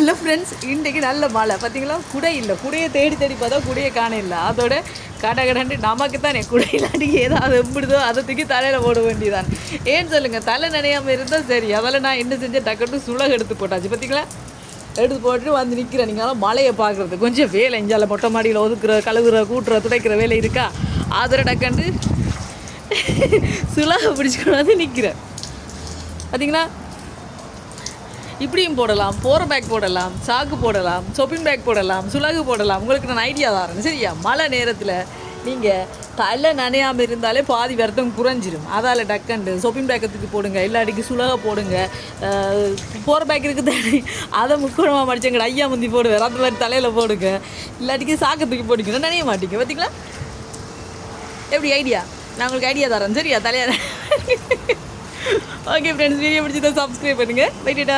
Hello friends, இன்றைக்கு நல்ல மழை பார்த்தீங்களா. குடை இல்லை, குடையை தேடி தேடி பார்த்தா குடையை காண இல்லை. அதோட கடகடன்ட்டு நமக்கு தானே குடை இல்லாட்டி ஏதாவது எம்பிடுதோ அதை தூக்கி தலையில் போட வேண்டியதான். ஏன்னு சொல்லுங்கள், தலை நினையாமல் இருந்தால் சரி. அதில் நான் என்ன செஞ்சேன், டக்குன்னு சுலக எடுத்து போட்டாச்சு. பார்த்தீங்களா, எடுத்து போட்டுட்டு வந்து நிற்கிறேன். நீங்களாம் மழையை பார்க்குறது கொஞ்சம் வேலை எஞ்சால மொட்டை மாடியில் ஒதுக்குற, கழுவுற, கூட்டுற, துடைக்கிற வேலை இருக்கா. அதில் டக்குண்டு சுலக பிடிச்சிக்கொண்டு வந்து நிற்கிறேன். பார்த்தீங்களா, இப்படியும் போடலாம், போகிற பேக் போடலாம், சாக்கு போடலாம், ஷாப்பிங் பேக் போடலாம், சுலகு போடலாம். உங்களுக்கு நான் ஐடியா தரேன் சரியா. மழை நேரத்தில் நீங்கள் தலை நனையாமல் இருந்தாலே பாதி வருத்தம் குறைஞ்சிரும். அதால் டக்கண்டு ஷாப்பிங் பேக்கத்துக்கு போடுங்க, இல்லாட்டிக்கு சுலக போடுங்க. போகிற பேக் இருக்குது தானே, அதை முக்கோணமாக மடிச்சங்க ஐயா முந்தி போடுவேன், அந்த மாதிரி தலையில் போடுங்க. இல்லாட்டிக்கு சாக்கத்துக்கு போடுங்க, நனைய மாட்டீங்க. பார்த்தீங்களா எப்படி ஐடியா. நான் உங்களுக்கு ஐடியா தரேன் சரியா தலையார. ஓகே ஃப்ரெண்ட்ஸ், வீடியோ பிடிச்சதை சப்ஸ்கிரைப் பண்ணுங்கள். பைட்டா.